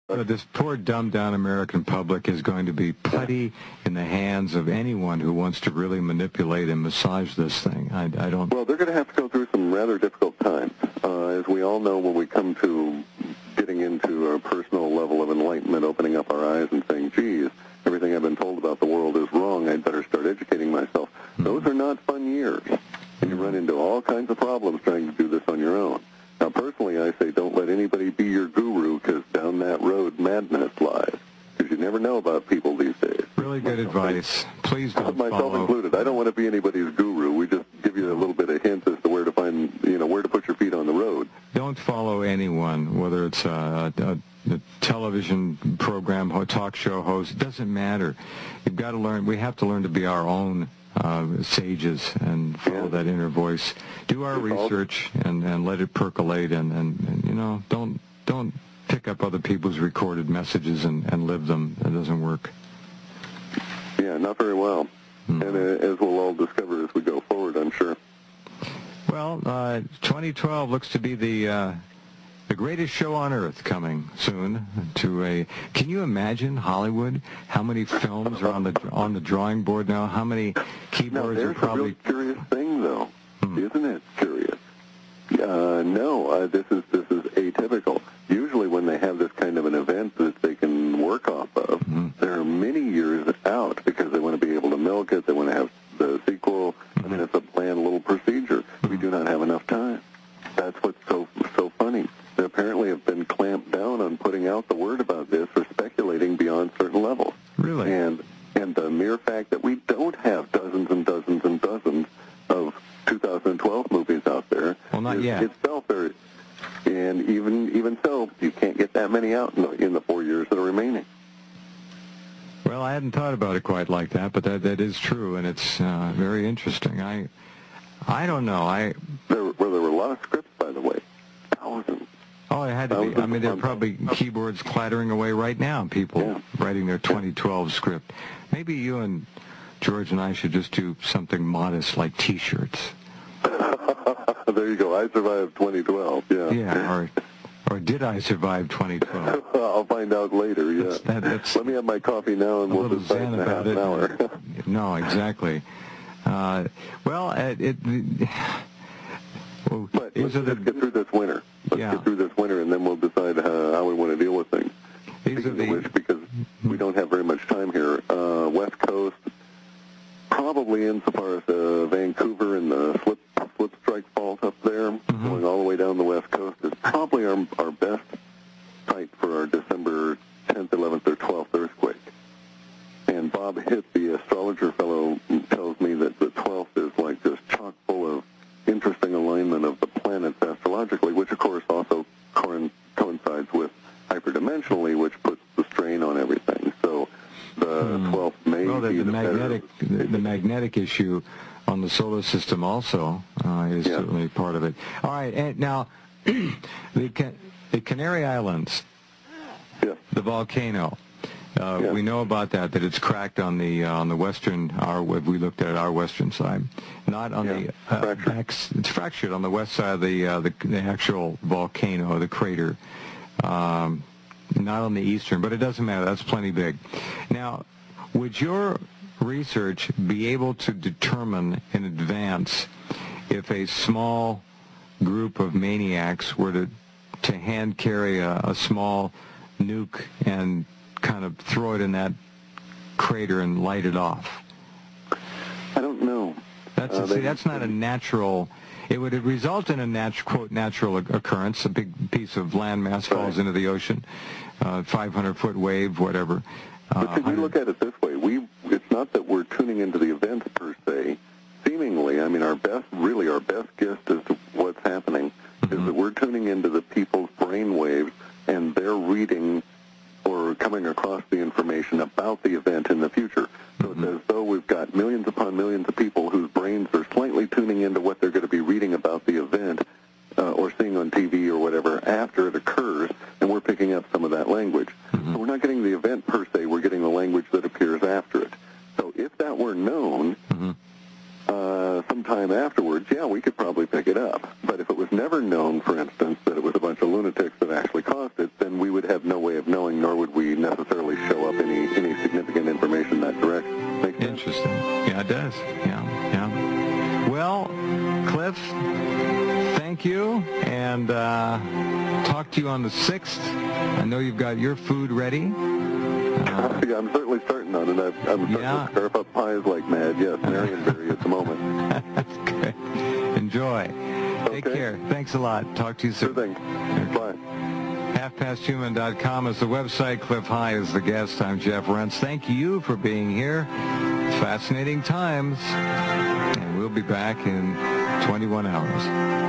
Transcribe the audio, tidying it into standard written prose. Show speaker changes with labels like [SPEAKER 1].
[SPEAKER 1] This poor dumbed-down American public is going to be putty in the hands of anyone who wants to really manipulate and massage this thing. I don't...
[SPEAKER 2] Well, they're going to have to go through some rather difficult times. As we all know, when we come to getting into a personal level of enlightenment, opening up our eyes and saying, geez, everything I've been told about the world is wrong, I'd better start educating myself. Those are not fun years. And you run into all kinds of problems trying to do this on your own. Now, personally, I say don't let anybody be your guru, because down that road, madness lies. Because you never know about people these days.
[SPEAKER 1] Really good advice. Please don't
[SPEAKER 2] myself
[SPEAKER 1] follow.
[SPEAKER 2] Included. I don't want to be anybody's guru. We just give you a little bit of hints as to where to find, where to put your feet on the road.
[SPEAKER 1] Don't follow anyone, whether it's a television program, talk show host. It doesn't matter. You've got to learn. We have to learn to be our own sages and follow that inner voice. Do our research and let it percolate, and don't pick up other people's recorded messages and live them. That doesn't work.
[SPEAKER 2] Yeah, not very well. And as we'll all discover as we go forward, I'm sure.
[SPEAKER 1] Well, 2012 looks to be the greatest show on earth coming soon to a... Can you imagine Hollywood? How many films are on the drawing board now? How many keyboards are probably...
[SPEAKER 2] There's a real curious thing, though. Isn't it curious? No, this is atypical. Usually when they have this kind of an event that they can work off of, they're many years out because they want to be able to milk it. They want to have the sequel. I mean, it's a planned little procedure. We do not have enough time. That's what's so funny. They apparently have been clamped down on putting out the word about this or speculating beyond certain levels.
[SPEAKER 1] Really?
[SPEAKER 2] And the mere fact that we don't have dozens and dozens and dozens of 2012 movies out there.
[SPEAKER 1] Well, not yet.
[SPEAKER 2] Itself, and even so, you can't get that many out in the 4 years that are remaining.
[SPEAKER 1] Well, I hadn't thought about it quite like that, but that is true, and it's very interesting. I don't know.
[SPEAKER 2] There were a lot of scripts, by the way. Thousands.
[SPEAKER 1] Oh, it had to be. I mean, there are probably keyboards clattering away right now, people writing their 2012 script. Maybe you and George and I should just do something modest like T-shirts.
[SPEAKER 2] There you go. I survived 2012. Yeah.
[SPEAKER 1] Yeah. Or did I survive 2012?
[SPEAKER 2] I'll find out later. Yeah. Let me have my coffee now, and we'll decide in a half an hour.
[SPEAKER 1] No, exactly. But let's get
[SPEAKER 2] through this winter. Let's get through this winter, and then we'll decide how we want to deal with things. Speaking of which, because we don't have very much time here, West Coast, probably insofar as Vancouver and the slip strike fault up there, going all the way down the West Coast, is probably our best site for our December 10th, 11th, or 12th earthquake. And Bob Hitt, the astrologer fellow, tells me that the 12th is like just chock full of interesting alignment of the planets astrologically, which of course also coincides with hyperdimensionally, which puts the strain on everything. So the 12th may be
[SPEAKER 1] the magnetic issue on the solar system also is certainly part of it. All right, and now the Canary Islands, the volcano. We know about that it's cracked on the western. We looked at our western side, not on the it's fractured on the west side of the actual volcano, the crater. Not on the eastern, but it doesn't matter. That's plenty big. Now, would your research be able to determine in advance if a small group of maniacs were to hand carry a small nuke and kind of throw it in that crater and light it off?
[SPEAKER 2] I don't know.
[SPEAKER 1] That's not a natural... It would result in a quote natural occurrence. A big piece of landmass falls into the ocean, 500-foot wave, whatever.
[SPEAKER 2] But could you look at it this way? It's not that we're tuning into the events per se. Seemingly, I mean, our best guess as to what's happening is that we're tuning into the people's brain waves, and they're reading or coming across the information about the event in the future. So it's as though we've got millions upon millions of people whose brains are slightly tuning into what they're going to be reading about the event or seeing on TV or whatever after it occurs, and we're picking up some of that language. So we're not getting the event per se, we're getting the language that appears after it. So if that were known sometime afterwards, we could probably pick it up. But if it was never known, for instance, that it was a bunch of lunatics that actually caused it, then we would have no way of knowing anything, nor would we necessarily show up any significant information in that direction. Make sense?
[SPEAKER 1] Interesting. Yeah, it does. Yeah. Well, Clif, thank you, and talk to you on the 6th. I know you've got your food ready.
[SPEAKER 2] Yeah, I'm certainly starting on it. I'm starting to scarf up pies like mad. Yes, Marionberry at the moment.
[SPEAKER 1] That's good. Enjoy. Take care. Thanks a lot. Talk to you soon.
[SPEAKER 2] Sure thing. Bye.
[SPEAKER 1] HalfPastHuman.com is the website. Clif High is the guest. I'm Jeff Rense. Thank you for being here. Fascinating times. And we'll be back in 21 hours.